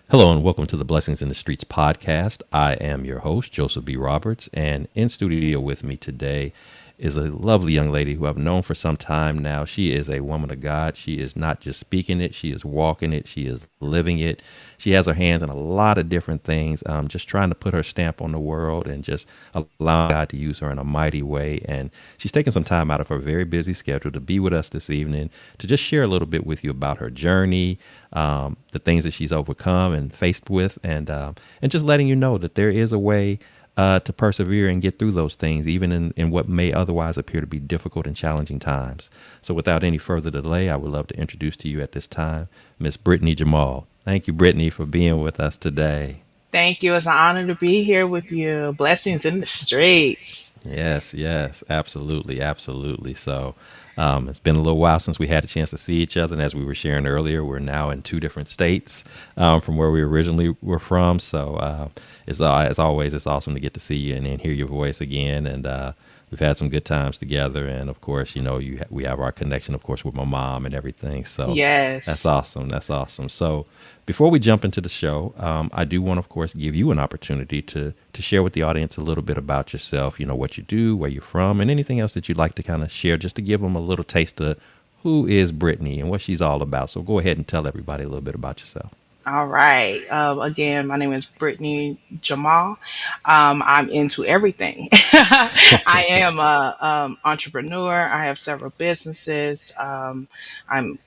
Hello and welcome to the Blessings in the Streets podcast. I am your host, Joseph B. Roberts, and in studio with me today is a lovely young lady who I've known for some time now. She is a woman of God. She is not just speaking it, she is walking it, she is living it. She has her hands in a lot of different things, just trying to put her stamp on the world and just allowing God to use her in a mighty way. And she's taken some time out of her very busy schedule to be with us this evening to just share a little bit with you about her journey, the things that she's overcome and faced with, and just letting you know that there is a way to persevere and get through those things, even in what may otherwise appear to be difficult and challenging times. So, without any further delay, I would love to introduce to you at this time Miss Brittany Jamal. Thank you, Brittany, for being with us today. Thank you. It's an honor to be here with you. Blessings in the streets. Yes, yes, absolutely, absolutely. So, it's been a little while since we had a chance to see each other, and as we were sharing earlier, we're now in two different states from where we originally were from. So, as always, it's awesome to get to see you and hear your voice again. And we've had some good times together, and of course, we have our connection, of course, with my mom and everything. So, that's Yes. awesome. That's awesome. So, before we jump into the show, I do want, of course, give you an opportunity to share with the audience a little bit about yourself. You know what you do, where you're from, and anything else that you'd like to kind of share, just to give them a little taste of who is Brittany and what she's all about. So go ahead and tell everybody a little bit about yourself. All right. Again, my name is Brittany Jamal. I'm into everything. I am a entrepreneur. I have several businesses. I'm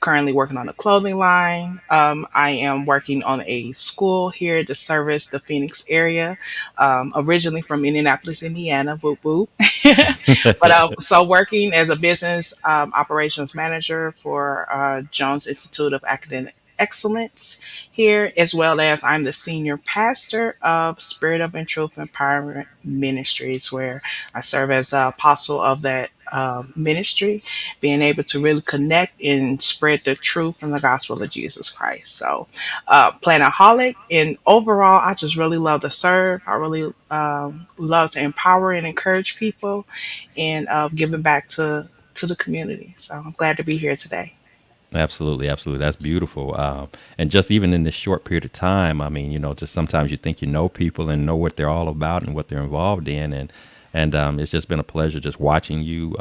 currently working on a clothing line. I am working on a school here to service the Phoenix area. Originally from Indianapolis, Indiana. Whoop whoop. But so working as a business operations manager for Jones Institute of Academic Excellence here, as well as I'm the senior pastor of Spirit of and Truth Empowerment Ministries, where I serve as the apostle of that ministry, being able to really connect and spread the truth and the gospel of Jesus Christ. So, planaholic, and overall, I just really love to serve. I really love to empower and encourage people, and giving back to the community. So I'm glad to be here today. Absolutely, absolutely. That's beautiful. And just even in this short period of time, I mean, just sometimes you think you know people and know what they're all about and what they're involved in, and it's just been a pleasure just watching you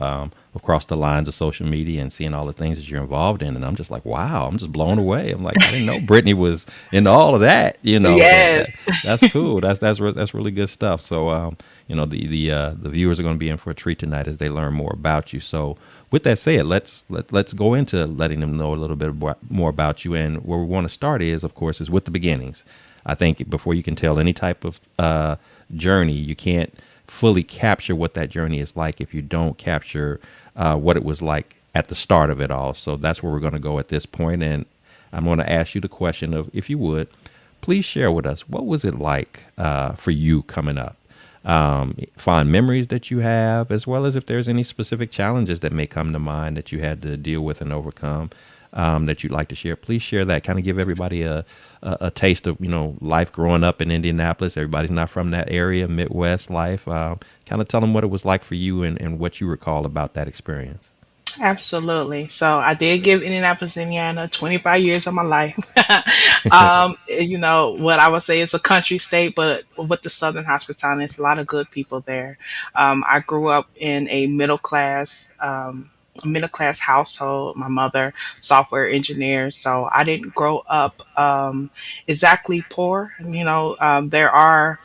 across the lines of social media and seeing all the things that you're involved in. And I'm just like, wow, I'm just blown away. I'm like, I didn't know Brittany was into all of that, but Yes. that's cool. That's really good stuff. So, the viewers are going to be in for a treat tonight as they learn more about you. So, with that said, let's go into letting them know a little bit more about you. And where we want to start is, of course, is with the beginnings. I think before you can tell any type of journey, you can't fully capture what that journey is like if you don't capture what it was like at the start of it all. So that's where we're going to go at this point. And I'm going to ask you the question of, if you would, please share with us, what was it like for you coming up? Fond memories that you have, as well as if there's any specific challenges that may come to mind that you had to deal with and overcome, that you'd like to share. Please share that. Kind of give everybody a taste of life growing up in Indianapolis. Everybody's not from that area, Midwest life. Kind of tell them what it was like for you and what you recall about that experience. Absolutely. So I did give Indianapolis, Indiana 25 years of my life. What I would say is a country state, but with the Southern hospitality, it's a lot of good people there. I grew up in middle class household. My mother, software engineer. So I didn't grow up exactly poor. There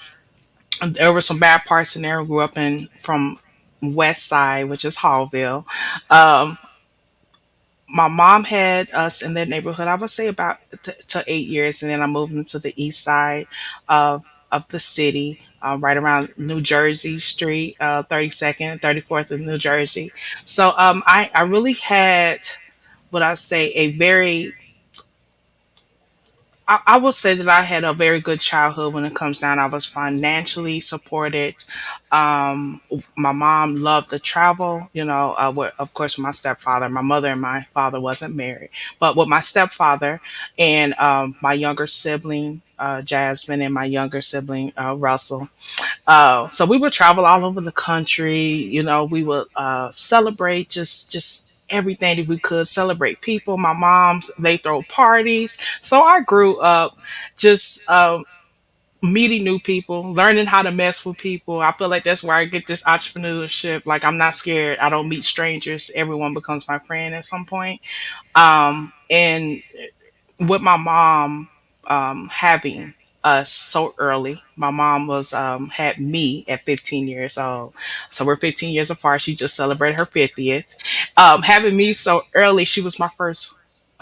were some bad parts in there. I grew up in from West Side, which is Hallville. Um, my mom had us in that neighborhood, I would say about to 8 years, and then I moved into the east side of the city, right around New Jersey Street, 32nd, 34th of New Jersey. So I really had what I say a very I will say that I had a very good childhood when it comes down. I was financially supported. My mom loved to travel. Of course, my stepfather, my mother, and my father wasn't married, but with my stepfather and my younger sibling. Jasmine and my younger sibling Russell. So we would travel all over the country. We would celebrate just everything that we could, celebrate people. My mom's, they throw parties. So I grew up just meeting new people, learning how to mess with people. I feel like that's where I get this entrepreneurship. Like I'm not scared. I don't meet strangers. Everyone becomes my friend at some point. And with my mom having us so early. My mom was had me at 15 years old, so we're 15 years apart. She just celebrated her 50th. Having me so early, she was my first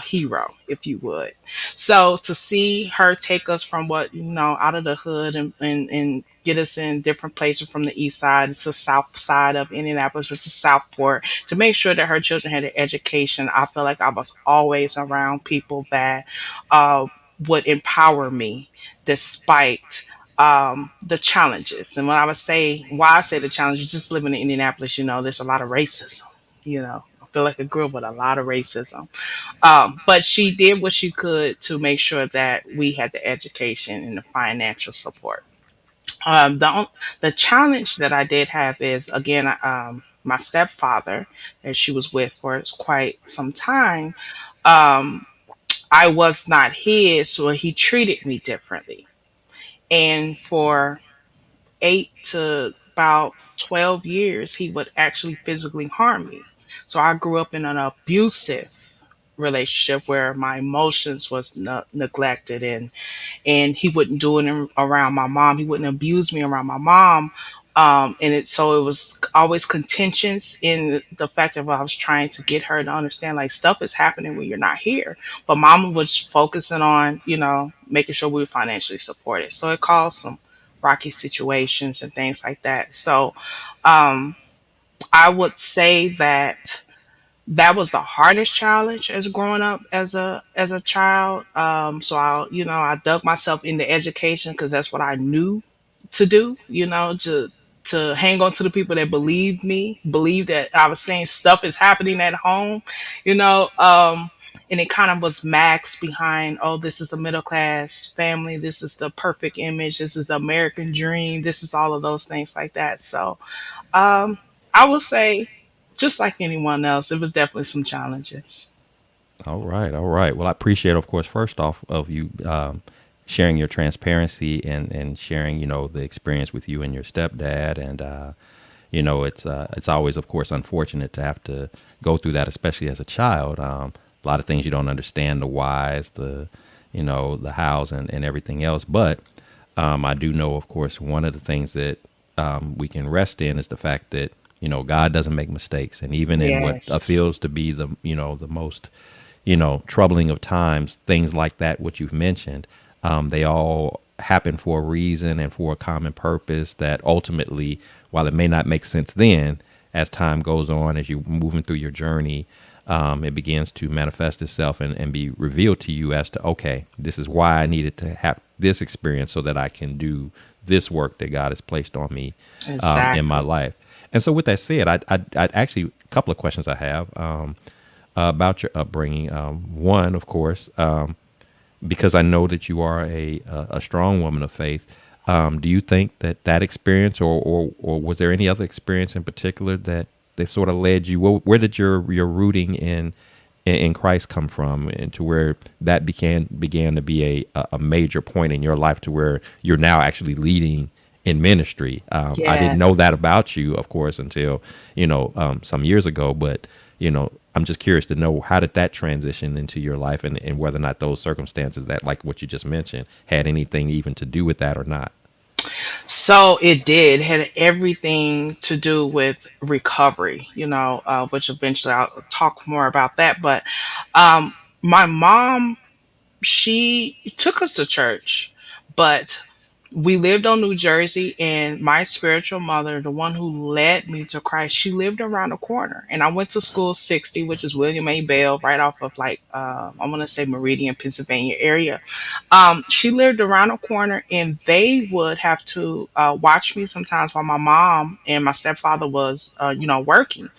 hero, if you would. So to see her take us from what out of the hood and get us in different places from the east side to the south side of Indianapolis, which is Southport, to make sure that her children had an education. I feel like I was always around people that uh, would empower me despite the challenges. And when I would say why I say the challenges, just living in Indianapolis, there's a lot of racism. I feel like I grew up with a lot of racism. But she did what she could to make sure that we had the education and the financial support. The challenge that I did have is again, my stepfather that she was with for quite some time. Um, I was not his, so he treated me differently. And for 8 to about 12 years, he would actually physically harm me. So I grew up in an abusive relationship where my emotions was neglected, and he wouldn't do it around my mom. He wouldn't abuse me around my mom. And it was always contentions in the fact that I was trying to get her to understand like stuff is happening when you're not here. But mama was focusing on, making sure we were financially supported. So it caused some rocky situations and things like that. So um, I would say that that was the hardest challenge as growing up as a child. So I dug myself into education because that's what I knew to do. To hang on to the people that believed me, believed that I was saying stuff is happening at home. You know, um, and it kind of was maxed behind, oh, this is a middle class family, this is the perfect image, this is the American dream, this is all of those things like that. So um, I will say, just like anyone else, it was definitely some challenges. All right, all right. Well, I appreciate, of course, first off, of you sharing your transparency and sharing, the experience with you and your stepdad. And it's always, of course, unfortunate to have to go through that, especially as a child. A lot of things you don't understand, the whys, the hows, and everything else. But I do know, of course, one of the things that we can rest in is the fact that God doesn't make mistakes, and even in what Yes. feels to be the most troubling of times, things like that, what you've mentioned, they all happen for a reason and for a common purpose that ultimately, while it may not make sense then, as time goes on, as you're moving through your journey, it begins to manifest itself and be revealed to you as to, okay, this is why I needed to have this experience so that I can do this work that God has placed on me in my Exactly. life. And so, with that said, I'd actually a couple of questions I have. About your upbringing. One, of course, because I know that you are a strong woman of faith. Do you think that experience, or was there any other experience in particular that sort of led you? Where did your rooting in Christ come from, and to where that began to be a major point in your life, to where you're now actually leading in ministry? I didn't Yeah. know that about you, of course, until some years ago. But I'm just curious to know, how did that transition into your life, and whether or not those circumstances that, like what you just mentioned, had anything even to do with that or not. So it did had everything to do with recovery, which eventually I'll talk more about that. But um, my mom, she took us to church, but we lived on New Jersey, and my spiritual mother, the one who led me to Christ, she lived around the corner. And I went to school 60, which is William A. Bell, right off of like I want to say Meridian, Pennsylvania area. She lived around the corner, and they would have to watch me sometimes while my mom and my stepfather was, working,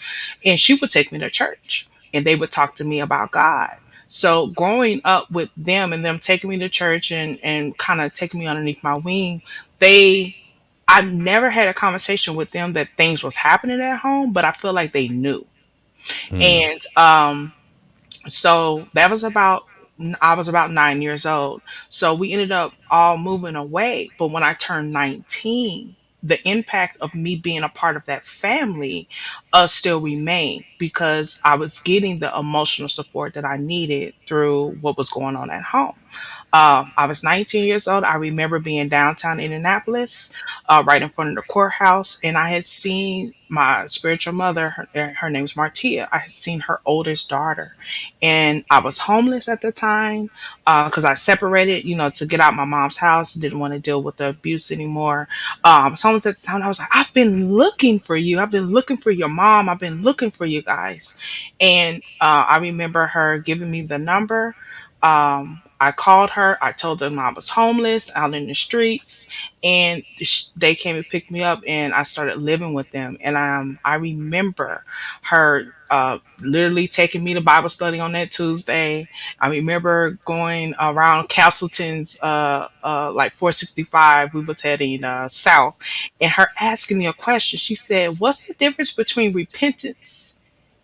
and she would take me to church, and they would talk to me about God. So growing up with them and them taking me to church and kind of taking me underneath my wing, they I never had a conversation with them that things was happening at home, but I feel like they knew. Mm. And so that was about, I was about 9 years old. So we ended up all moving away. But when I turned 19, the impact of me being a part of that family still remained, because I was getting the emotional support that I needed through what was going on at home. I was 19 years old. I remember being downtown Indianapolis, right in front of the courthouse, and I had seen my spiritual mother. Her name's Martia. I had seen her oldest daughter, and I was homeless at the time because I separated, to get out my mom's house. Didn't want to deal with the abuse anymore. I was homeless at the time. And I was like, I've been looking for you. I've been looking for your mom. I've been looking for you guys, and I remember her giving me the number. I called her. I told them I was homeless out in the streets, and they came and picked me up, and I started living with them. And I remember her literally taking me to Bible study on that Tuesday. I remember going around Castleton's, like 465. We was heading south, and her asking me a question. She said, "What's the difference between repentance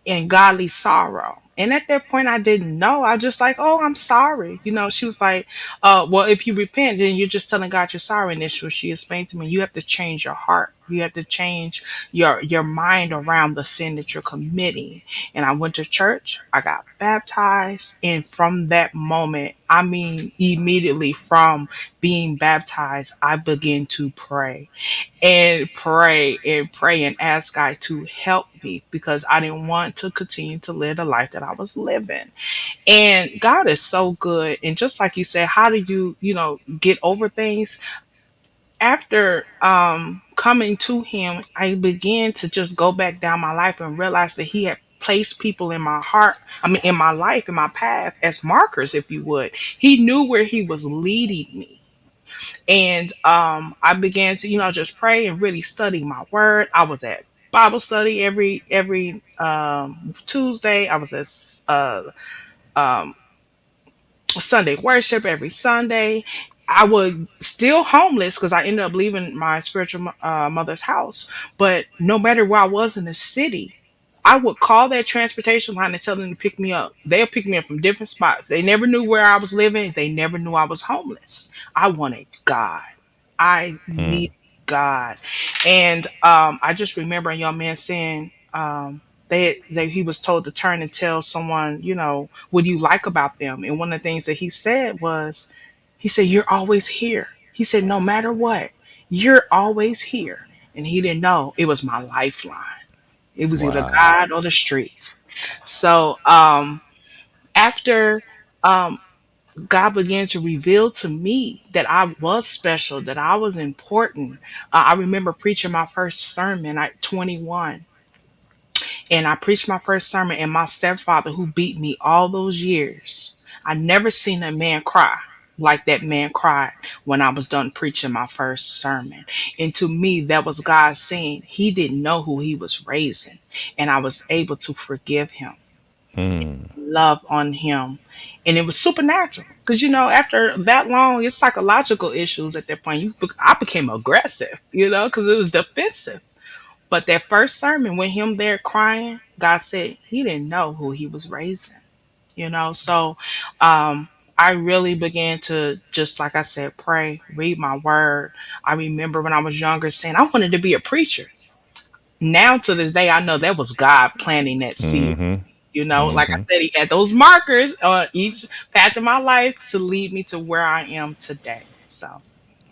and godly sorrow?" And at that point, I didn't know. I just like, oh, I'm sorry. She was like, well, if you repent, then you're just telling God you're sorry. And this was, she explained to me, you have to change your heart. You have to change your mind around the sin that you're committing. And I went to church. I got baptized. And from that moment, I mean, immediately from being baptized, I began to pray and pray and pray and ask God to help me, because I didn't want to continue to live the life that I was living. And God is so good. And just like you said, how do you get over things? After coming to Him, I began to just go back down my life and realize that He had placed people in my heart, I mean, in my life, in my path, as markers, if you would. He knew where He was leading me. And I began to, just pray and really study my word. I was at Bible study every Tuesday. I was at um, Sunday worship every Sunday. I would still homeless because I ended up leaving my spiritual mother's house. But no matter where I was in the city, I would call that transportation line and tell them to pick me up. They'll pick me up from different spots. They never knew where I was living. They never knew I was homeless. I wanted God. I Mm. need God. And I just remember a young man saying, he was told to turn and tell someone, what do you like about them? And one of the things that he said was, he said, "You're always here." He said, "No matter what, you're always here." And he didn't know it was my lifeline. It was either Wow. God or the streets. So after um, God began to reveal to me that I was special, that I was important. I remember preaching my first sermon at 21. And I preached my first sermon, and my stepfather, who beat me all those years, I never seen a man cry like that man cried when I was done preaching my first sermon. And to me, that was God saying He didn't know who He was raising. And I was able to forgive him, Mm. love on him. And it was supernatural. Because, after that long, it's psychological issues at that point. I became aggressive, because it was defensive. But that first sermon, with him there crying, God said He didn't know who He was raising. So I really began to, just like I said, pray, read my word. I remember when I was younger saying I wanted to be a preacher. Now to this day, I know that was God planting that seed. Mm-hmm. Like I Mm-hmm. said, He had those markers on each path of my life to lead me to where I am today. So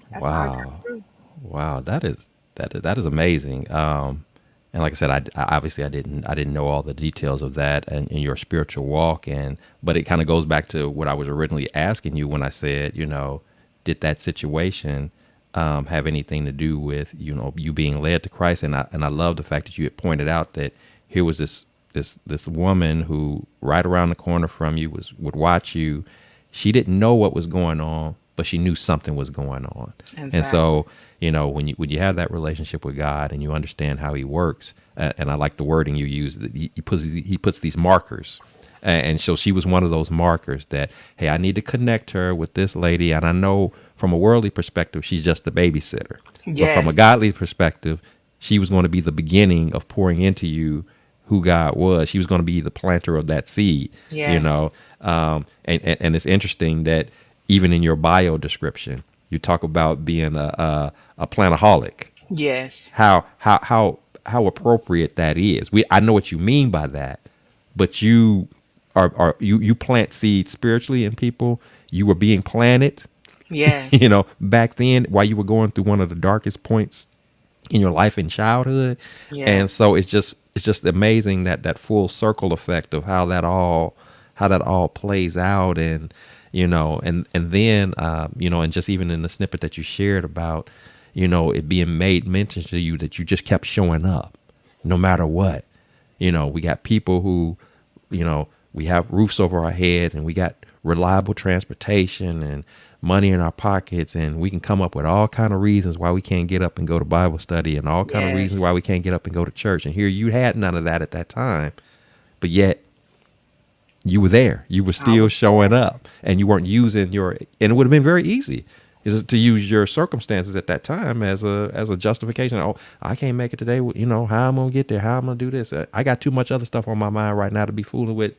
that's how I got Wow. through. Wow. That is amazing. And like I said, obviously I didn't know all the details of that and in your spiritual walk, but it kind of goes back to what I was originally asking you when I said, did that situation have anything to do with you being led to Christ? And I love the fact that you had pointed out that here was this woman who right around the corner from you would watch you. She didn't know what was going on, but she knew something was going on. And Exactly. so, when you have that relationship with God and you understand how He works, and I like the wording you use, that he puts these markers. And so she was one of those markers that, hey, I need to connect her with this lady. And I know from a worldly perspective, she's just a babysitter. But from a Yes. godly perspective, she was going to be the beginning of pouring into you who God was. She was going to be the planter of that seed, you Yes. know. And it's interesting that even in your bio description, you talk about being a plantaholic. Yes. How appropriate that is. I know what you mean by that, but you plant seeds spiritually in people. You were being planted, Yes. back then while you were going through one of the darkest points in your life in childhood. And Yes. so it's just amazing that full circle effect of how that all plays out. And and then and just even in the snippet that you shared about it being made mention to you that you just kept showing up no matter what. We got people who, we have roofs over our head, and we got reliable transportation and money in our pockets, and we can come up with all kind of reasons why we can't get up and go to Bible study, and all kind of reasons Yes. why we can't get up and go to church. And here you had none of that at that time, but yet you were there. You were I still was showing there. up, and you weren't using and it would have been very easy is to use your circumstances at that time as a justification. Oh, I can't make it today. How I'm gonna get there? How I'm gonna do this? I got too much other stuff on my mind right now to be fooling with.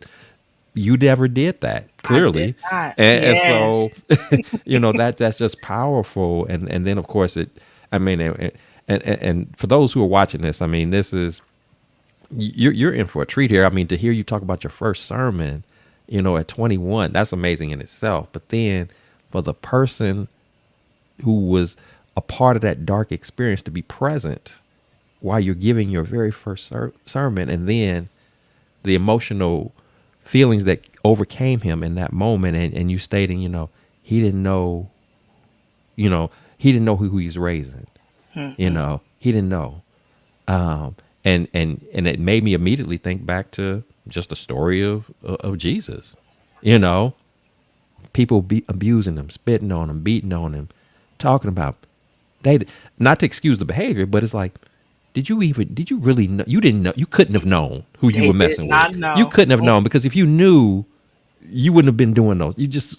You never did that, I did clearly. not. And Yes. so that's just powerful. And then of course I mean and for those who are watching this, I mean, this is, you're in for a treat here. I mean, to hear you talk about your first sermon, at 21, that's amazing in itself. But then for the person who was a part of that dark experience to be present while you're giving your very first sermon, and then the emotional feelings that overcame him in that moment, and you stating, he didn't know, he didn't know who he was raising, Mm-mm. he didn't know. And it made me immediately think back to just the story of Jesus. You know, People be abusing him, spitting on him, beating on him, talking about they, not to excuse the behavior, but it's like, did you really know? You didn't know. You couldn't have known who you They were did messing with. not You know. couldn't have Mm. known, because if you knew, you wouldn't have been doing those. It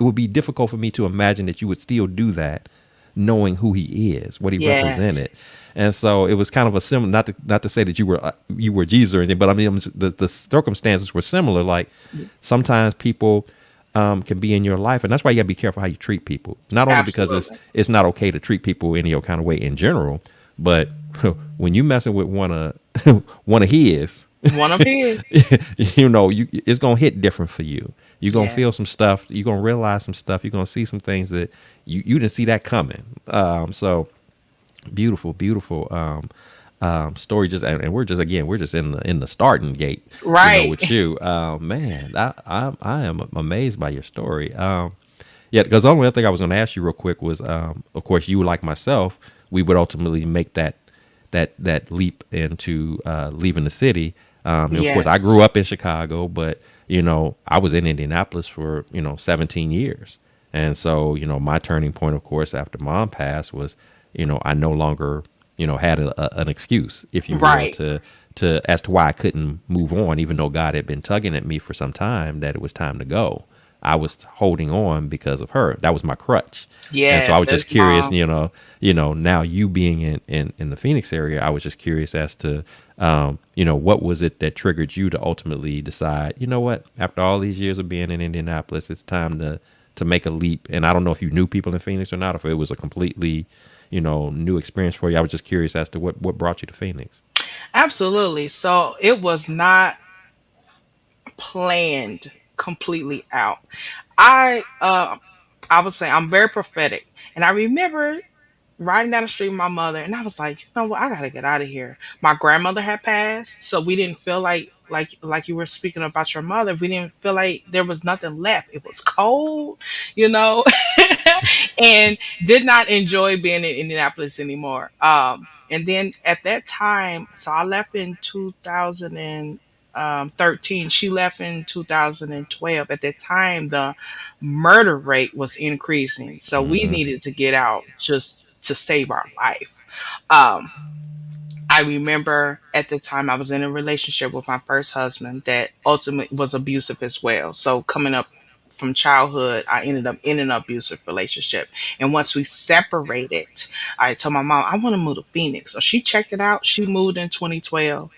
would be difficult for me to imagine that you would still do that, knowing who he is, what he Yes. represented. And so it was kind of a similar, not to say that you were Jesus or anything, but I mean, the circumstances were similar. Like, sometimes people can be in your life, and that's why you gotta be careful how you treat people. Not only because it's Absolutely. it's not okay to treat people any kind of way in general, but when you messing with one of his, One of his. it's gonna hit different for you. You're gonna feel some Yes. stuff. You're gonna realize some stuff. You're gonna see some things that you didn't see that coming. So beautiful, beautiful story. And we're just in the starting gate, Right. with you. Man, I am amazed by your story. Yeah, because the only other thing I was going to ask you real quick was, of course, you, like myself, we would ultimately make that leap into leaving the city. Of course, I Yes. grew up in Chicago, but I was in Indianapolis for 17 years, and so my turning point, of course, after mom passed was, I no longer had an excuse, if you will, Right. to as to why I couldn't move on, even though God had been tugging at me for some time that it was time to go. I was holding on because of her. That was my crutch. And so I Yes. was As just curious, mom. now you being in the Phoenix area, I was just curious as to, what was it that triggered you to ultimately decide, what, after all these years of being in Indianapolis, it's time to make a leap. And I don't know if you knew people in Phoenix or not, if it was a completely, new experience for you. I was just curious as to what brought you to Phoenix. Absolutely. So it was not planned completely out. I would say I'm very prophetic. And I remember riding down the street with my mother, and I was like, you know what, I gotta get out of here. My grandmother had passed, so we didn't feel like you were speaking about your mother. We didn't feel like there was nothing left. It was cold, you know, and did not enjoy being in Indianapolis anymore. And then at that time, so I left in 2013. She left in 2012. At that time, the murder rate was increasing, so we Hmm. needed to get out just to save our life. Um, I remember at the time I was in a relationship with my first husband that ultimately was abusive as well. So coming up from childhood, I ended up in an abusive relationship. And once we separated, I told my mom I want to move to Phoenix. So she checked it out. She moved in 2012.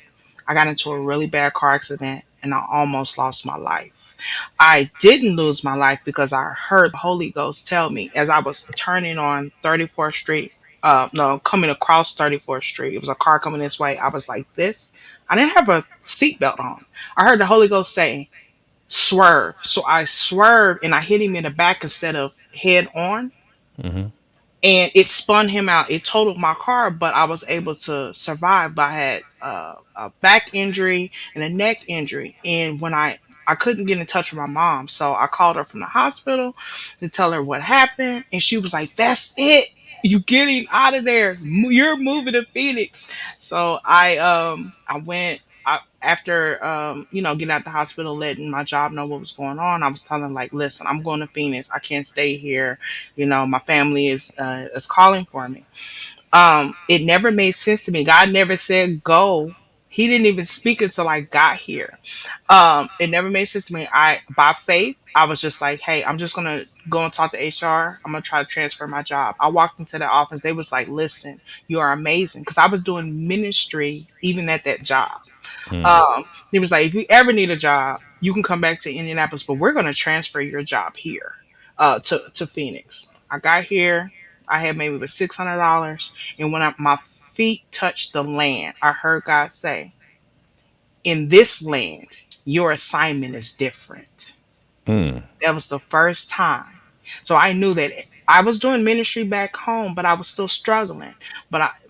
I got into a really bad car accident and I almost lost my life. I didn't lose my life because I heard the Holy Ghost tell me as I was turning on 34th Street. No, coming across 34th Street. It was a car coming this way. I was like this. I didn't have a seatbelt on. I heard the Holy Ghost say, swerve. So I swerved and I hit him in the back instead of head on, Mm-hmm. and it spun him out. It totaled my car, but I was able to survive. But I had a back injury and a neck injury, and when I couldn't get in touch with my mom, so I called her from the hospital to tell her what happened, and she was like, "That's it. You getting out of there? You're moving to Phoenix." So I went. After getting out the hospital, letting my job know what was going on, I was telling them, like, listen, I'm going to Phoenix. I can't stay here. My family is calling for me. It never made sense to me. God never said go. He didn't even speak until I got here. It never made sense to me. I By faith, I was just like, hey, I'm just gonna go and talk to HR. I'm gonna try to transfer my job. I walked into the office. They was like, listen, you are amazing, because I was doing ministry even at that job. Mm. He was like, if you ever need a job, you can come back to Indianapolis, but we're gonna transfer your job here, to Phoenix. I got here. I had maybe with $600, and when my feet touched the land, I heard God say, "In this land, your assignment is different." Mm. That was the first time. So I knew that I was doing ministry back home, but I was still struggling.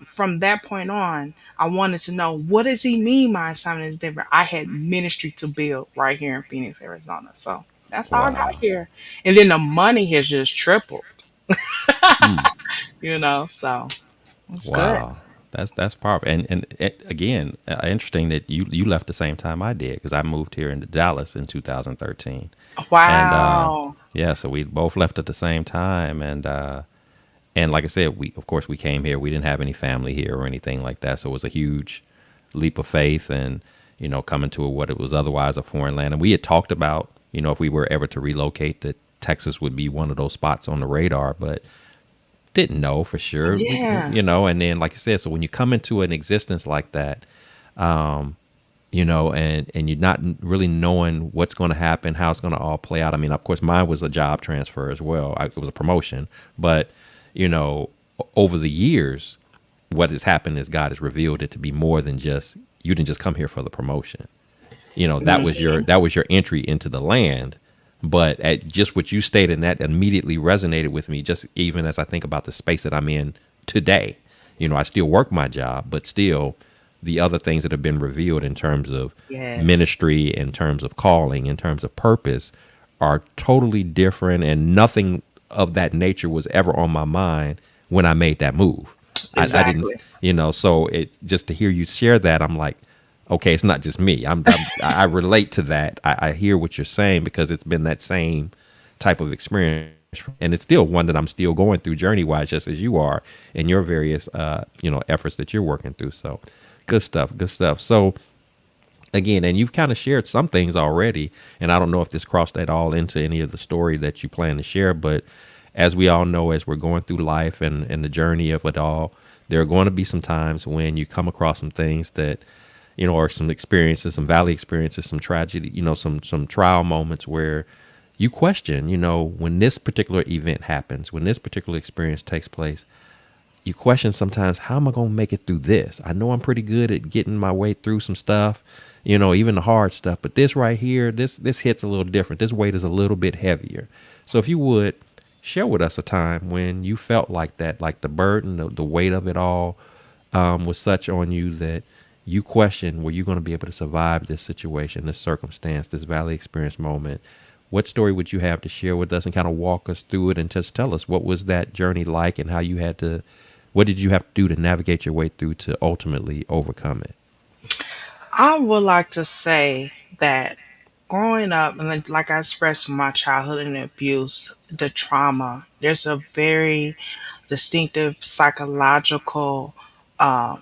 From that point on, I wanted to know, what does he mean my assignment is different? I had ministry to build right here in Phoenix, Arizona. So that's how I got Wow. here. And then the money has just tripled, Mm. so it's good. Wow. That's powerful. And again, interesting that you left the same time I did, because I moved here into Dallas in 2013. And Wow. yeah, so we both left at the same time. And like I said, we, of course, we came here. We didn't have any family here or anything like that, so it was a huge leap of faith, and coming to what it was otherwise a foreign land. And we had talked about, if we were ever to relocate, that Texas would be one of those spots on the radar, but didn't know for sure. Yeah. And then, like you said, so when you come into an existence like that, and you're not really knowing what's going to happen, how it's going to all play out. I mean, of course, mine was a job transfer as well. It was a promotion, but you know, over the years, what has happened is God has revealed it to be more than just, you didn't just come here for the promotion. Mhm. That was your entry into the land. But at just what you stated, and that immediately resonated with me. Just even as I think about the space that I'm in today, I still work my job, but still the other things that have been revealed in terms of Yes. ministry, in terms of calling, in terms of purpose, are totally different, and nothing of that nature was ever on my mind when I made that move. I didn't, Exactly. so it just to hear you share that, I'm like, okay, it's not just me. I relate to that. I hear what you're saying, because it's been that same type of experience, and it's still one that I'm still going through journey wise, just as you are in your various, efforts that you're working through. So, good stuff. Good stuff. So, again, and you've kind of shared some things already, and I don't know if this crossed at all into any of the story that you plan to share, but as we all know, as we're going through life and the journey of it all, there are going to be some times when you come across some things that, or some experiences, some valley experiences, some tragedy, some trial moments where you question, when this particular event happens, when this particular experience takes place, you question sometimes, how am I going to make it through this? I know I'm pretty good at getting my way through some stuff, even the hard stuff, but this right here, this hits a little different. This weight is a little bit heavier. So if you would share with us a time when you felt like that, like the burden, the weight of it all, was such on you that you question, were you going to be able to survive this situation, this circumstance, this valley experience moment? What story would you have to share with us, and kind of walk us through it, and just tell us what was that journey like, and how you had to, what did you have to do to navigate your way through to ultimately overcome it? I would like to say that growing up, and like I expressed from my childhood and abuse, the trauma, there's a very distinctive psychological uh,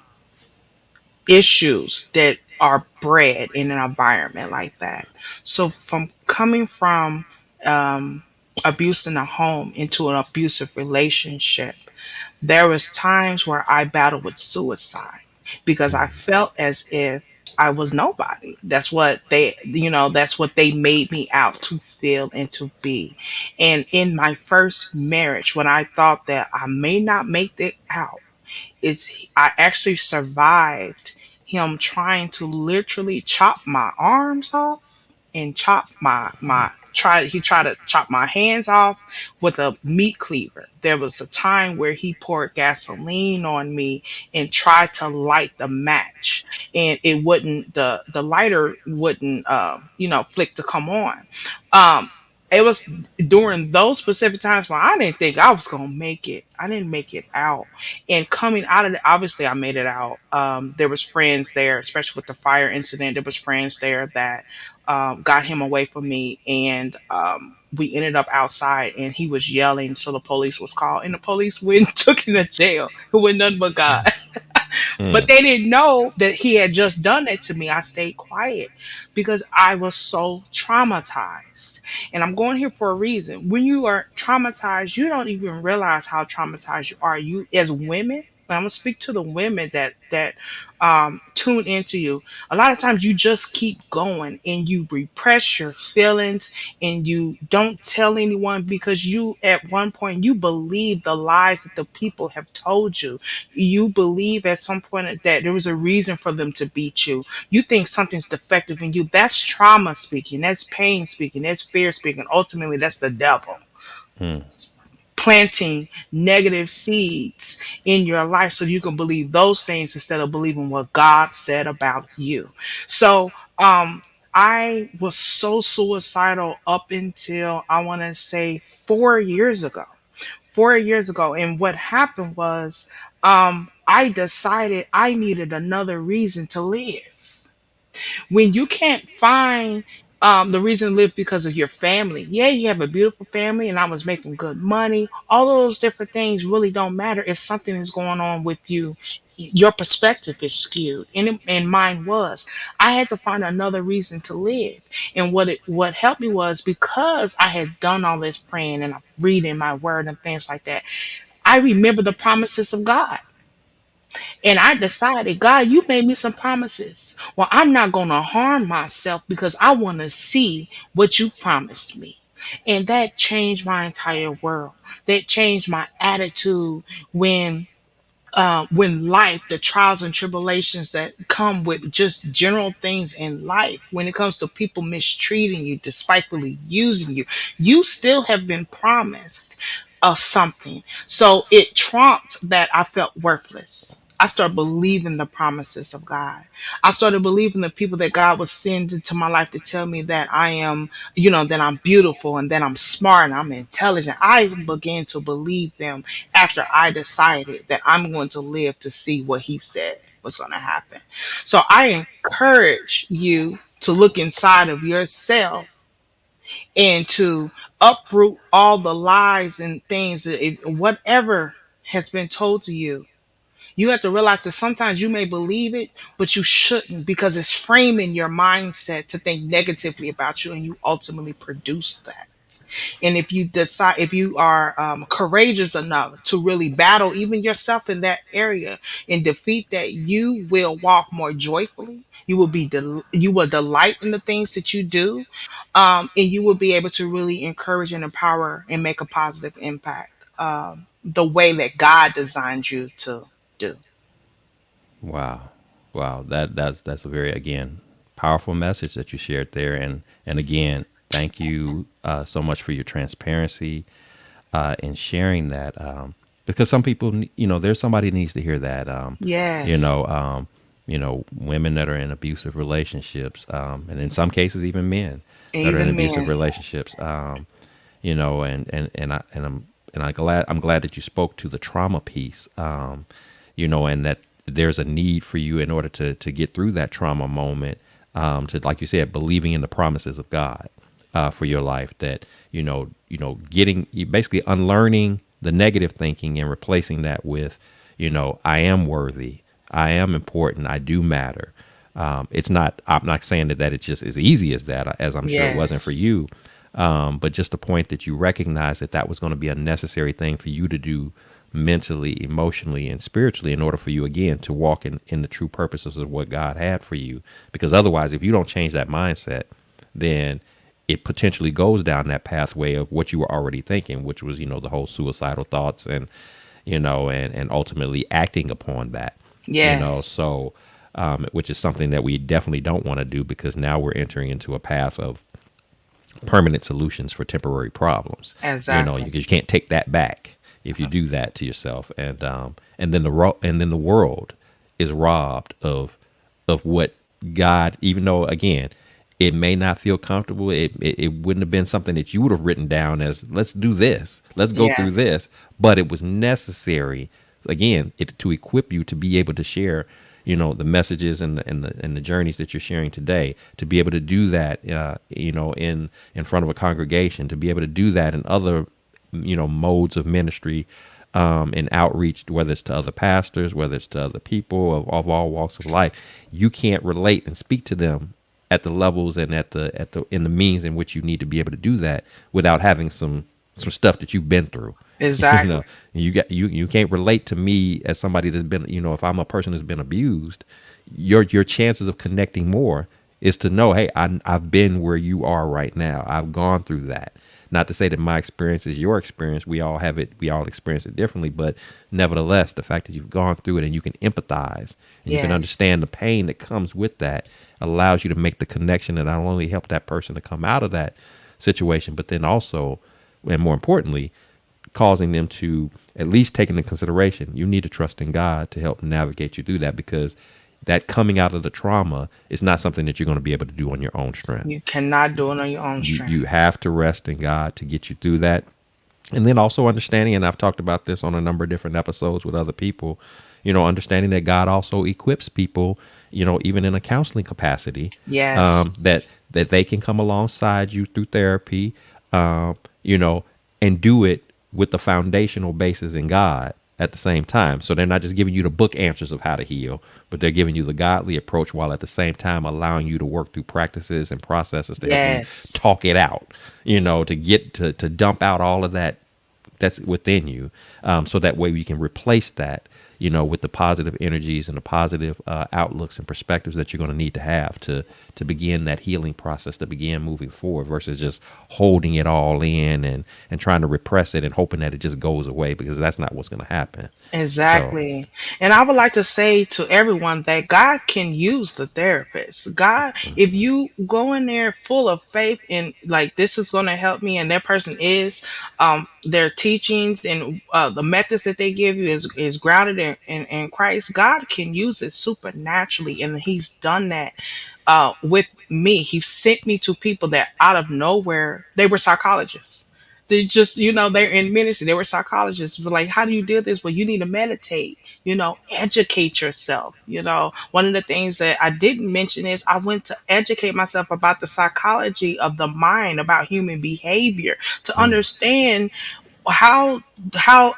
issues that are bred in an environment like that. So, from coming from um, abuse in the home into an abusive relationship, there was times where I battled with suicide because I Mm. felt as if I was nobody. That's what that's what they made me out to feel and to be. And in my first marriage, when I thought that I may not make it out, is I actually survived him trying to literally chop my arms off and chop my try he tried to chop my hands off with a meat cleaver. There was a time where he poured gasoline on me and tried to light the match, and it wouldn't the lighter wouldn't flick to come on. um it was during those specific times when I didn't think I was gonna make it. I didn't make it out, and coming out of it, obviously I made it out. There was friends there, especially with the fire incident. There was friends there that got him away from me, and we ended up outside, and he was yelling, so the police was called, and the police went and took him to jail. It was nothing but God. But Mm. they didn't know that he had just done that to me. I stayed quiet because I was so traumatized. And I'm going here for a reason. When you are traumatized, you don't even realize how traumatized you are. You as women, I'm gonna speak to the women that tune into you. A lot of times you just keep going and you repress your feelings and you don't tell anyone because you at one point you believe the lies that the people have told you. You believe at some point that there was a reason for them to beat you. You think something's defective in you. That's trauma speaking. That's pain speaking. That's fear speaking. Ultimately, that's the devil Mm. planting negative seeds in your life so you can believe those things instead of believing what God said about you. So, I was so suicidal up until I want to say 4 years ago. 4 years ago. And what happened was, I decided I needed another reason to live. When you can't find the reason to live because of your family. Yeah, you have a beautiful family, and I was making good money. All of those different things really don't matter if something is going on with you. Your perspective is skewed, and mine was. I had to find another reason to live, and what helped me was because I had done all this praying and I'm reading my word and things like that. I remember the promises of God. And I decided, God, you made me some promises. Well, I'm not going to harm myself because I want to see what you promised me. And that changed my entire world. That changed my attitude when life, the trials and tribulations that come with just general things in life, when it comes to people mistreating you, despitefully using you, you still have been promised something. So it trumped that I felt worthless. I started believing the promises of God. I started believing the people that God would send into my life to tell me that I am, that I'm beautiful and that I'm smart and I'm intelligent. I began to believe them after I decided that I'm going to live to see what He said was going to happen. So I encourage you to look inside of yourself and to uproot all the lies and things, whatever has been told to you. You have to realize that sometimes you may believe it, but you shouldn't because it's framing your mindset to think negatively about you, and you ultimately produce that. And if you are courageous enough to really battle even yourself in that area and defeat that, you will walk more joyfully. You will delight in the things that you do, and you will be able to really encourage and empower and make a positive impact the way that God designed you to do. Wow, wow. That's a very again powerful message that you shared there, and again, thank you so much for your transparency in sharing that. Because some people, there's somebody needs to hear that. You Yes, know, um, women that are in abusive relationships, and in some cases, even men that are in even abusive men, relationships. And I'm glad that you spoke to the trauma piece. And that there's a need for you in order to get through that trauma moment, to, like you said, believing in the promises of God for your life. That getting basically unlearning the negative thinking and replacing that with, I am worthy, I am important, I do matter. It's not. I'm not saying that it's just as easy as that, as I'm sure it wasn't for yes, you. But just the point that you recognize that that was going to be a necessary thing for you to do mentally, emotionally, and spiritually in order for you, again, to walk in the true purposes of what God had for you. Because otherwise, if you don't change that mindset, then it potentially goes down that pathway of what you were already thinking, which was, the whole suicidal thoughts and, and ultimately acting upon that, Yes, so, which is something that we definitely don't want to do, because now we're entering into a path of permanent solutions for temporary problems. exactly. You can't take that back if you do that to yourself, and then the world is robbed of what God, even though, again, it may not feel comfortable. It wouldn't have been something that you would have written down as, let's do this, let's go through Yes, this, but it was necessary, again, to equip you to be able to share, the messages and the journeys that you're sharing today, to be able to do that, in front of a congregation, to be able to do that in other, modes of ministry, and outreach, whether it's to other pastors, whether it's to other people of all walks of life. You can't relate and speak to them at the levels and at the in the means in which you need to be able to do that without having some stuff that you've been through. you exactly. know you can't relate to me as somebody that's been, if I'm a person who's been abused. Your chances of connecting more is to know, hey, I've been where you are right now. I've gone through that. Not to say that my experience is your experience. We all have it. We all experience it differently. But nevertheless, the fact that you've gone through it and you can empathize and you can Yes, understand the pain that comes with that allows you to make the connection that not only help that person to come out of that situation, but then also, and more importantly, causing them to at least take into consideration, you need to trust in God to help navigate you through that, because that coming out of the trauma is not something that you're going to be able to do on your own strength. you cannot do it on your own strength. You have to rest in God to get you through that. And then also understanding, and I've talked about this on a number of different episodes with other people, understanding that God also equips people, even in a counseling capacity, Yes, that they can come alongside you through therapy, you know, and do it with the foundational basis in God at the same time. So they're not just giving you the book answers of how to heal, but they're giving you the godly approach, while at the same time allowing you to work through practices and processes to help you yes, talk it out, to get to dump out all of that that's within you, so that way we can replace that, with the positive energies and the positive outlooks and perspectives that you're going to need to have to begin that healing process, to begin moving forward, versus just holding it all in and trying to repress it and hoping that it just goes away, because that's not what's going to happen. So, exactly. And I would like to say to everyone that God can use the therapist. God, if you go in there full of faith and like this is going to help me, and that person is, their teachings and the methods that they give you is grounded in Christ. God can use it supernaturally, and He's done that with me. He sent me to people that out of nowhere they were psychologists. They just, they're in ministry. They were psychologists. But like, how do you do this? Well, you need to meditate, educate yourself. One of the things that I didn't mention is I went to educate myself about the psychology of the mind, about human behavior, to mm, understand how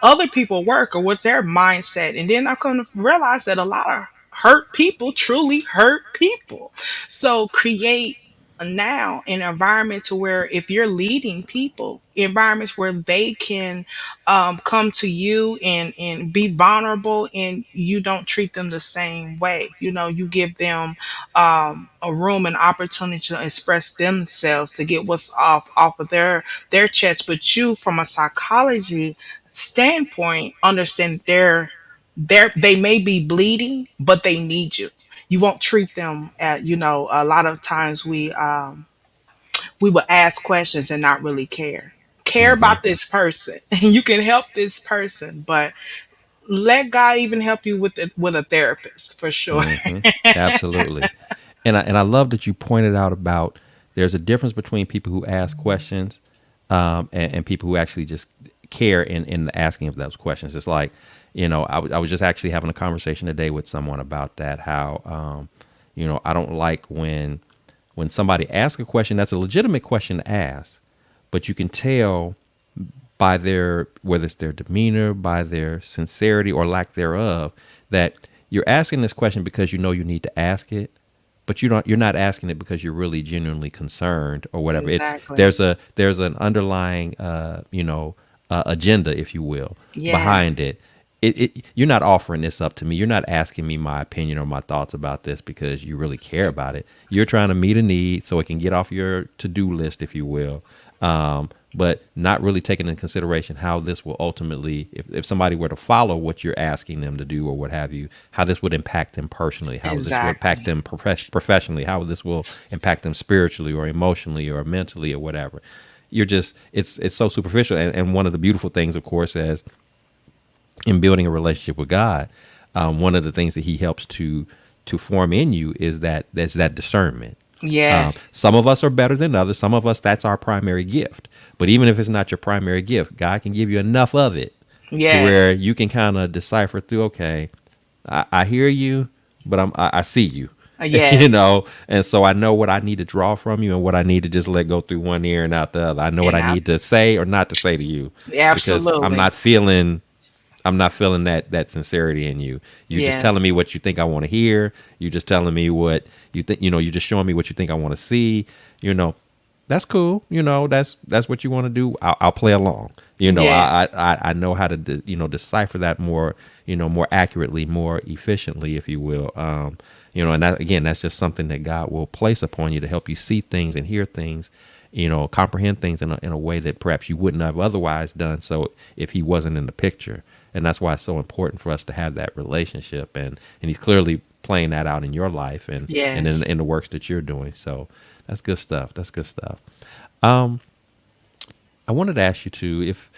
other people work or what's their mindset. And then I come to realize that a lot of hurt people truly hurt people. So create now an environment to where if you're leading people, environments where they can come to you and be vulnerable, and you don't treat them the same way. You give them a room and opportunity to express themselves, to get what's off of their chest. But you, from a psychology standpoint, understand they may be bleeding, but they need you. You won't treat them at, a lot of times we will ask questions and not really care hmm about this person. And you can help this person, but let God even help you with a therapist for sure. hmm absolutely. And I love that you pointed out about, there's a difference between people who ask questions, and people who actually just care in the asking of those questions. It's like, I was just actually having a conversation today with someone about that, how, I don't like when somebody asks a question that's a legitimate question to ask, but you can tell by their, whether it's their demeanor, by their sincerity or lack thereof, that you're asking this question because you need to ask it, but you're not asking it because you're really genuinely concerned or whatever. It's Exactly. there's an underlying, agenda, if you will, Yes. behind it. You're not offering this up to me. You're not asking me my opinion or my thoughts about this because you really care about it. You're trying to meet a need so it can get off your to-do list, if you will, but not really taking into consideration how this will ultimately, if somebody were to follow what you're asking them to do or what have you, how this would impact them personally, how this will impact Exactly. them professionally, how this will impact them spiritually or emotionally or mentally or whatever. You're just, it's so superficial. And one of the beautiful things, of course, as in building a relationship with God, one of the things that He helps to form in you is that discernment. Yes. Some of us are better than others. Some of us, that's our primary gift. But even if it's not your primary gift, God can give you enough of it to where Yes. you can kind of decipher through. Okay, I hear you, but I see you. You Yes. know, and so I know what I need to draw from you and what I need to just let go through one ear and out the other. I know what And I I need to say or not to say to you because absolutely. I'm not feeling that sincerity in you. You just telling me Yes. what you think I want to hear. You just telling me what you think. You know, you just showing me what you think I want to see. You know, that's cool. You know, that's what you want to do. I'll play along. You know, Yes. I know how to decipher that more, more accurately, more efficiently, if you will. And that, again, that's just something that God will place upon you to help you see things and hear things, comprehend things in a way that perhaps you wouldn't have otherwise done so if He wasn't in the picture. And that's why it's so important for us to have that relationship. And He's clearly playing that out in your life and Yes. in the works that you're doing. So that's good stuff. That's good stuff. Um, I wanted to ask you too, if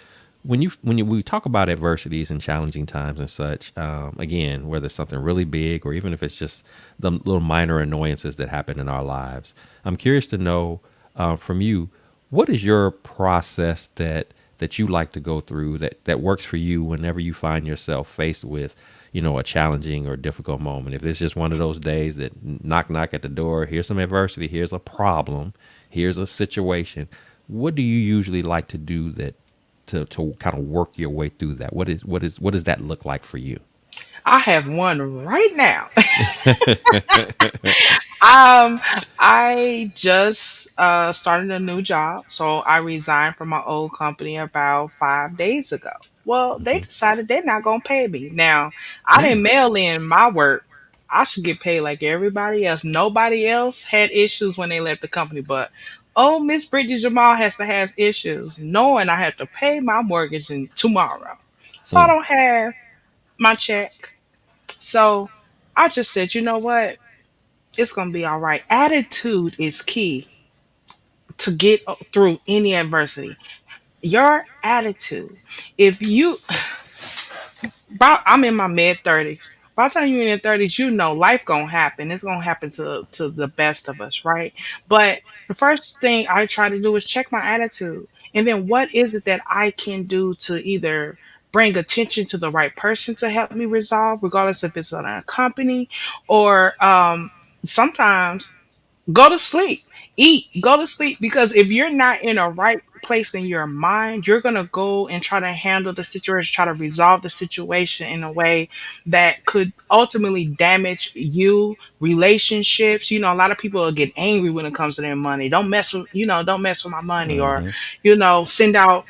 we talk about adversities and challenging times and such, again, whether it's something really big or even if it's just the little minor annoyances that happen in our lives, I'm curious to know from you, what is your process that you like to go through that works for you whenever you find yourself faced with, a challenging or difficult moment. If it's just one of those days that knock knock at the door, here's some adversity, here's a problem, here's a situation. What do you usually like to do that to kind of work your way through that? What does that look like for you? I have one right now. Um, I just started a new job, so I resigned from my old company about 5 days ago. Well, they Hmm. decided they're not gonna pay me. Now, I Mm. didn't mail in my work. I should get paid like everybody else. Nobody else had issues when they left the company, but oh, Miss Brittany Jamal has to have issues, knowing I have to pay my mortgage in tomorrow. So I Mm. don't have my check. So I just said, you know what? It's gonna be all right. Attitude is key to get through any adversity. Your attitude. If you, I'm in my mid 30s. By the time you're in your 30s, you know life gonna happen. It's gonna happen to the best of us, right? But the first thing I try to do is check my attitude, and then what is it that I can do to either bring attention to the right person to help me resolve, regardless if it's on a company or sometimes go to sleep, eat, go to sleep. Because if you're not in a right place in your mind, you're going to go and try to handle the situation, try to resolve the situation in a way that could ultimately damage you, relationships. A lot of people will get angry when it comes to their money. Don't mess with my money, or Hmm. send out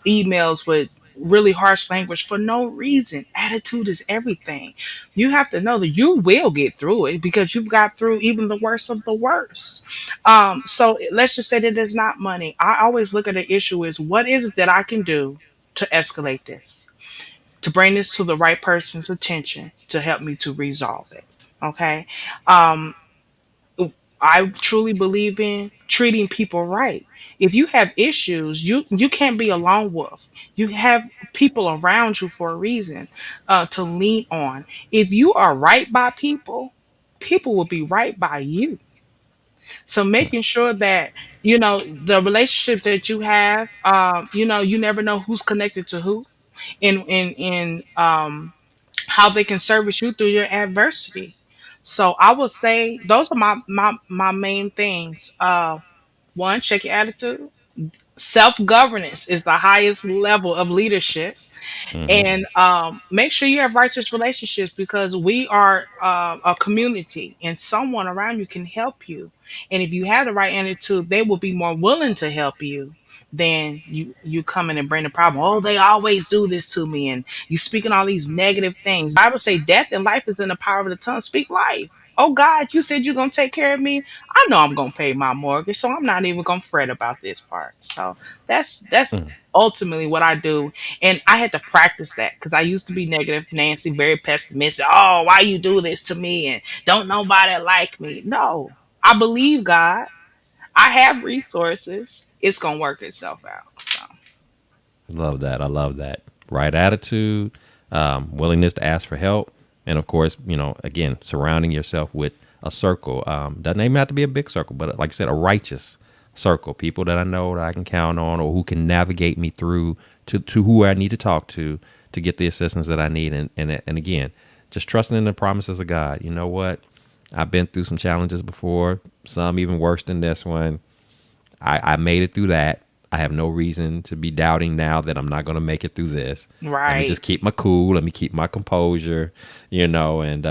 emails with really harsh language for no reason. Attitude is everything. You have to know that you will get through it because you've got through even the worst of the worst. So let's just say that it's not money. I always look at the issue is what is it that I can do to escalate this, to bring this to the right person's attention to help me to resolve it. Okay. Um, I truly believe in treating people right. If you have issues, you can't be a lone wolf. You have people around you for a reason to lean on. If you are right by people, people will be right by you. So making sure that the relationships that you have, you never know who's connected to who, in how they can service you through your adversity. So I would say those are my main things. One, check your attitude. Self governance is the highest level of leadership, Hmm. and make sure you have righteous relationships because we are a community, and someone around you can help you. And if you have the right attitude, they will be more willing to help you then you come in and bring the problem. Oh, they always do this to me, and you speaking all these negative things. The Bible say death and life is in the power of the tongue. Speak life. Oh God, you said you're gonna take care of me. I know I'm gonna pay my mortgage, so I'm not even gonna fret about this part. So that's ultimately what I do. And I had to practice that because I used to be negative Nancy, very pessimistic. Oh, why you do this to me, and don't nobody like me. No, I believe God. I have resources. It's gonna work itself out. So Love that. I love that. Right attitude, willingness to ask for help, and of course, again, surrounding yourself with a circle. Doesn't even have to be a big circle, but like you said, a righteous circle. People that I know that I can count on, or who can navigate me through to who I need to talk to get the assistance that I need. And again, just trusting in the promises of God. You know what? I've been through some challenges before, some even worse than this one. I made it through that. I have no reason to be doubting now that I'm not going to make it through this. Let me right, just keep my cool. Let me keep my composure, and,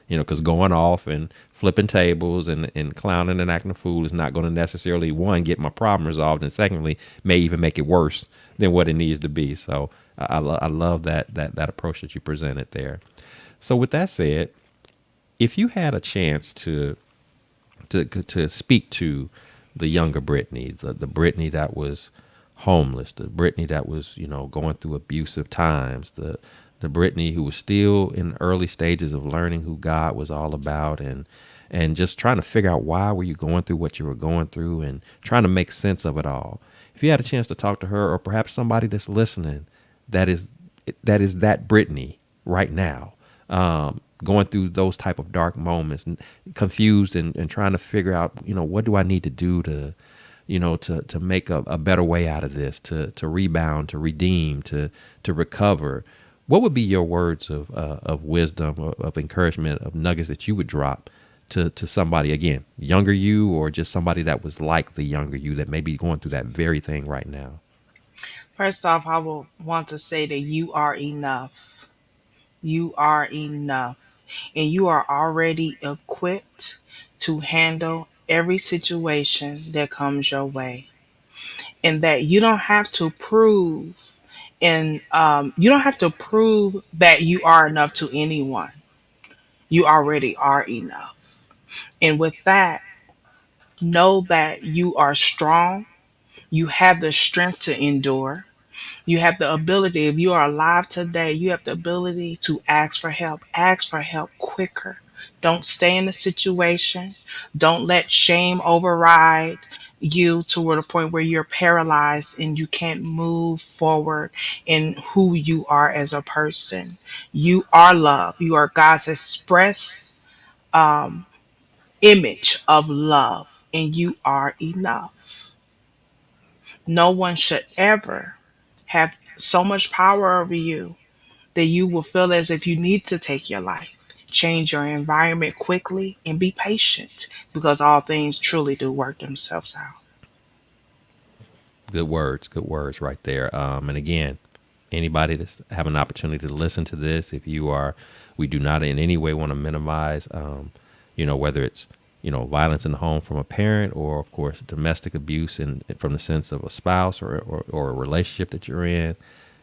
because going off and flipping tables and clowning and acting a fool is not going to necessarily, one, get my problem resolved. And secondly, may even make it worse than what it needs to be. So I love that approach that you presented there. So with that said, if you had a chance to speak to the younger Brittany, the Brittany that was homeless, the Brittany that was going through abusive times, the Brittany who was still in the early stages of learning who God was all about, and just trying to figure out why were you going through what you were going through and trying to make sense of it all. If you had a chance to talk to her, or perhaps somebody that's listening that is that Brittany right now, going through those type of dark moments and confused and trying to figure out, what do I need to do to make a better way out of this, to rebound, to redeem, to recover. What would be your words of wisdom, of encouragement, of nuggets that you would drop to somebody, again, younger you, or just somebody that was like the younger you that may be going through that very thing right now? first off, I will want to say that you are enough. You are enough, and you are already equipped to handle every situation that comes your way, and that you don't have to prove, and you don't have to prove that you are enough to anyone. You already are enough. And with that, know that you are strong. You have the strength to endure. You have the ability, if you are alive today, you have the ability to ask for help. Ask for help quicker. Don't stay in the situation. Don't let shame override you to the point where you're paralyzed and you can't move forward in who you are as a person. You are love. You are God's express image of love, and you are enough. No one should ever have so much power over you that you will feel as if you need to take your life. Change your environment quickly and be patient, because all things truly do work themselves out. Good words right there. And again, anybody that's having an opportunity to listen to this, if you are, we do not in any way want to minimize, whether it's, violence in the home from a parent, or of course domestic abuse and from the sense of a spouse, or a relationship that you're in.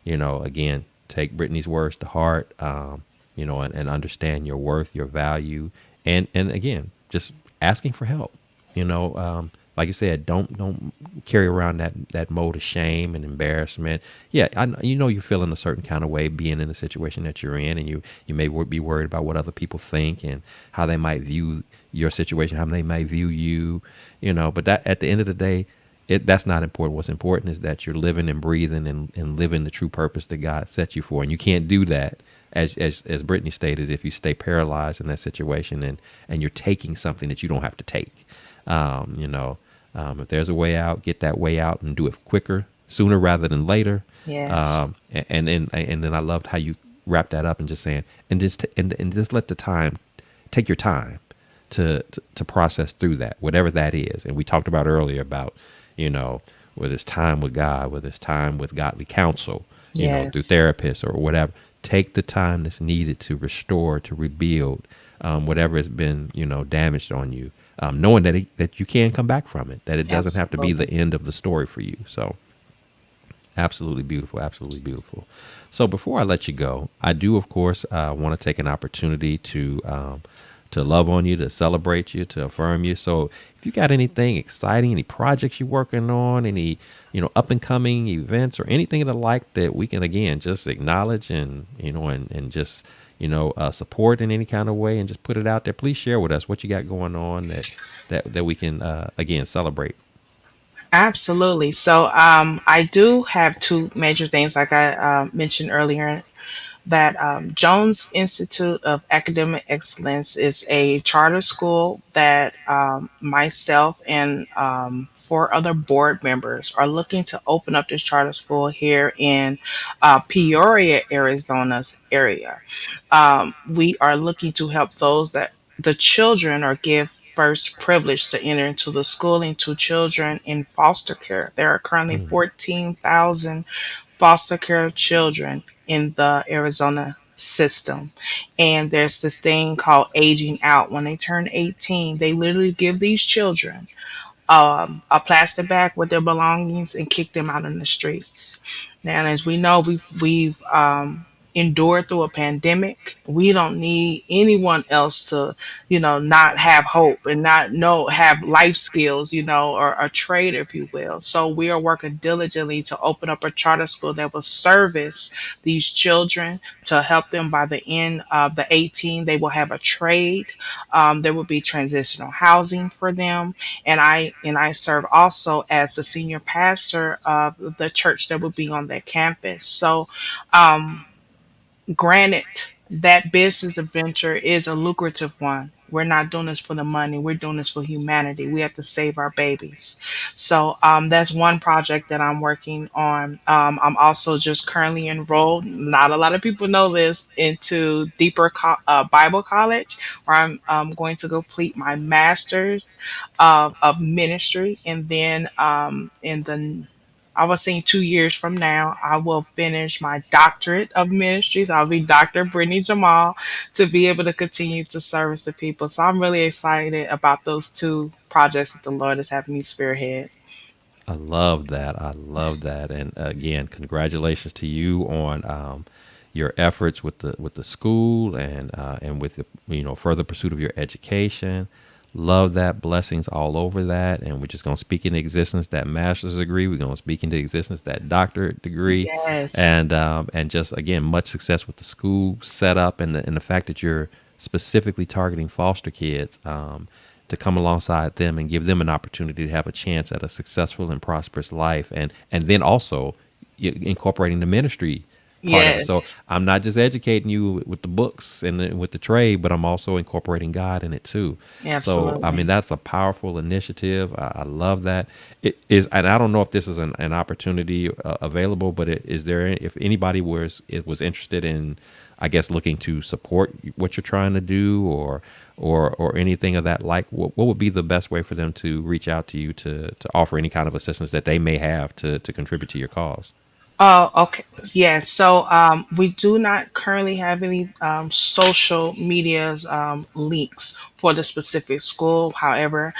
Again, take Brittany's words to heart, and understand your worth, your value, and again, just asking for help. Like you said, don't carry around that mode of shame and embarrassment. Yeah, you're feeling a certain kind of way being in the situation that you're in, and you may be worried about what other people think and how they might view your situation, how they might view you. But that, at the end of the day, that's not important. What's important is that you're living and breathing and living the true purpose that God set you for, and you can't do that, as Brittany stated, if you stay paralyzed in that situation and you're taking something that you don't have to take. If there's a way out, get that way out and do it quicker, sooner rather than later. Yes. And then I loved how you wrapped that up and just saying, and just let the time, take your time to process through that, whatever that is. And we talked about earlier about, whether it's time with God, whether it's time with godly counsel, through Yes. therapists or whatever. Take the time that's needed to restore, to rebuild, whatever has been, damaged on you, knowing that you can come back from it, that it doesn't have to be the Absolutely. end of the story for you. So, Absolutely beautiful. Absolutely beautiful. So before I let you go, I do, of course, want to take an opportunity to love on you, to celebrate you, to affirm you. So if you got anything exciting, any projects you're working on, any up and coming events or anything of the like that we can again just acknowledge and and just support in any kind of way and just put it out there. Please share with us what you got going on that we can again celebrate. Absolutely. So I do have two major things, like I mentioned earlier, that Jones Institute of Academic Excellence is a charter school that myself and four other board members are looking to open up this charter school here in Peoria, Arizona's area. We are looking to help those that the children or give first privilege to enter into the schooling to children in foster care. There are currently Mm. 14,000 foster care children in the Arizona system. And there's this thing called aging out. When they turn 18, they literally give these children a plastic bag with their belongings and kick them out in the streets. Now, as we know, we've endured through a pandemic. We don't need anyone else to, not have hope and not know have life skills, or a trade, if you will. So we are working diligently to open up a charter school that will service these children to help them by the end of the 18. They will have a trade. There will be transitional housing for them, and I serve also as the senior pastor of the church that will be on their campus. So, um, granted, that business adventure is a lucrative one. We're not doing this for the money. We're doing this for humanity. We have to save our babies. So that's one project that I'm working on. I'm also just currently enrolled. Not a lot of people know this, into deeper Bible college, where I'm going to complete my master's of ministry, and then in the I was saying 2 years from now, I will finish my doctorate of ministries. I'll be Dr. Brittany Jamal, to be able to continue to service the people. So I'm really excited about those two projects that the Lord is having me spearhead. I love that. I love that. And again, congratulations to you on your efforts with the school and with the further pursuit of your education. Love that. Blessings all over that. And we're just gonna speak into existence that master's degree. We're gonna speak into existence that doctorate degree, Yes. and just again much success with the school setup and the fact that you're specifically targeting foster kids. To come alongside them and give them an opportunity to have a chance at a successful and prosperous life, and then also incorporating the ministry part of it. So Yes. I'm not just educating you with the books and with the trade, but I'm also incorporating God in it too. So I mean Absolutely. that's a powerful initiative. I love that. It is, and I don't know if this is an opportunity available, but is there if anybody was interested in, I guess, looking to support what you're trying to do, or anything of that like, what would be the best way for them to reach out to you to offer any kind of assistance that they may have to contribute to your cause? Oh, okay. Yes. So we do not currently have any social medias links for the specific school. However,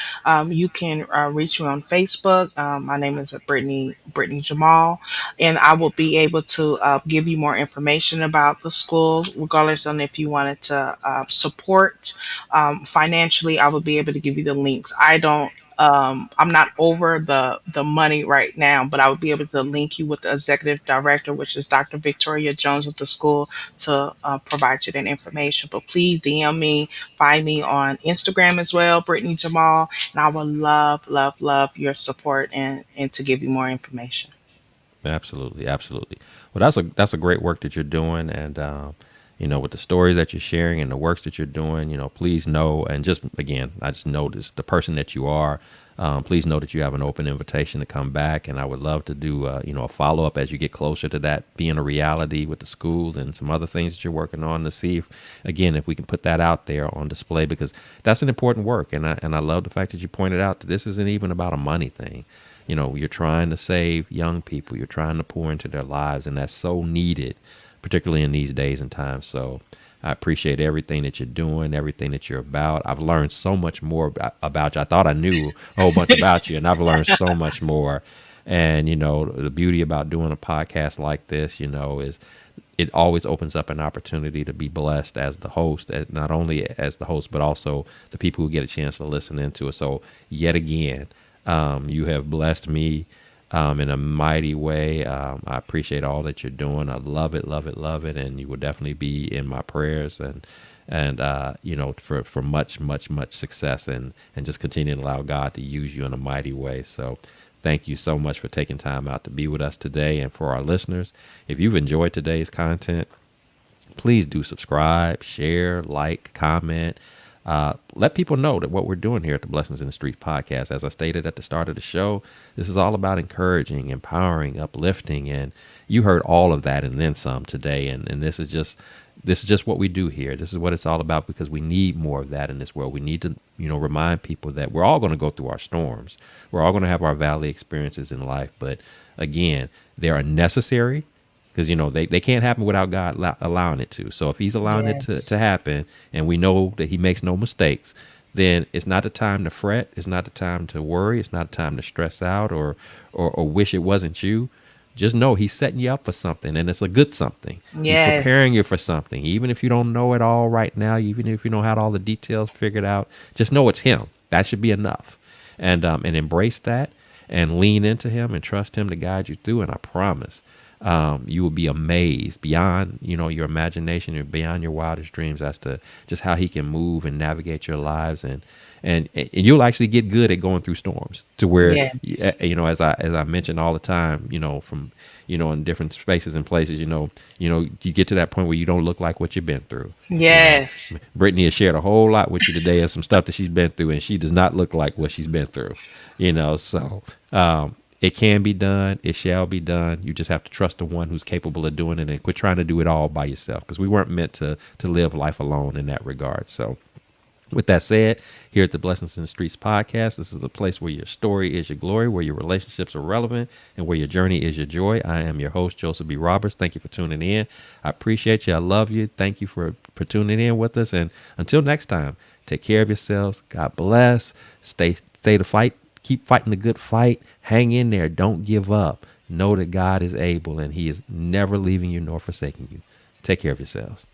you can reach me on Facebook. My name is Brittany Jamal, and I will be able to give you more information about the school, regardless on if you wanted to support financially. I will be able to give you the links. I'm not over the money right now, but I would be able to link you with the executive director, which is Dr. Victoria Jones of the school, to provide you that information. But please DM me, find me on Instagram as well, Brittany Jamal, and I would love, love, love your support and to give you more information. Absolutely, absolutely. Well, that's a great work that you're doing, and with the stories that you're sharing and the works that you're doing, please know, and just again, I just noticed the person that you are. Please know that you have an open invitation to come back, and I would love to do a follow up as you get closer to that being a reality with the school and some other things that you're working on, to see if we can put that out there on display, because that's an important work, and I love the fact that you pointed out that this isn't even about a money thing. You're trying to save young people, you're trying to pour into their lives, and that's so needed, particularly in these days and times. So I appreciate everything that you're doing, everything that you're about. I've learned so much more about you. I thought I knew a whole bunch about you, and I've learned so much more. And, the beauty about doing a podcast like this, is it always opens up an opportunity to be blessed as the host, not only as the host, but also the people who get a chance to listen into it. So, yet again, you have blessed me in a mighty way. I appreciate all that you're doing. I love it, love it, love it, and you will definitely be in my prayers and for much, much, much success and just continue to allow God to use you in a mighty way. So. Thank you so much for taking time out to be with us today. And for our listeners, if you've enjoyed today's content, please do subscribe, share, like, comment. Let people know that what we're doing here at the Blessings in the Streets podcast, as I stated at the start of the show, this is all about encouraging, empowering, uplifting, and you heard all of that and then some today. And this is just what we do here. This is what it's all about, because we need more of that in this world. We need to, remind people that we're all going to go through our storms. We're all going to have our valley experiences in life. But again, they are necessary, because they can't happen without God allowing it to. So if he's allowing it to Yes. happen, and we know that he makes no mistakes, then it's not the time to fret. It's not the time to worry. It's not the time to stress out or wish it wasn't you. Just know he's setting you up for something, and it's a good something. He's Yes. preparing you for something. Even if you don't know it all right now, even if you don't have all the details figured out, just know it's him. That should be enough. And embrace that and lean into him and trust him to guide you through. And I promise you will be amazed beyond, your imagination and beyond your wildest dreams as to just how he can move and navigate your lives. And you'll actually get good at going through storms to where, Yes. as I mentioned all the time, from, in different spaces and places, you get to that point where you don't look like what you've been through. You know, Yes. Brittany has shared a whole lot with you today of some stuff that she's been through, and she does not look like what she's been through. So it can be done. It shall be done. You just have to trust the one who's capable of doing it, and quit trying to do it all by yourself, because we weren't meant to live life alone in that regard. So with that said, here at the Blessings in the Streets podcast, this is a place where your story is your glory, where your relationships are relevant, and where your journey is your joy. I am your host, Joseph B. Roberts. Thank you for tuning in. I appreciate you. I love you. Thank you for tuning in with us. And until next time, take care of yourselves. God bless. Stay to fight. Keep fighting the good fight. Hang in there. Don't give up. Know that God is able, and he is never leaving you nor forsaking you. Take care of yourselves.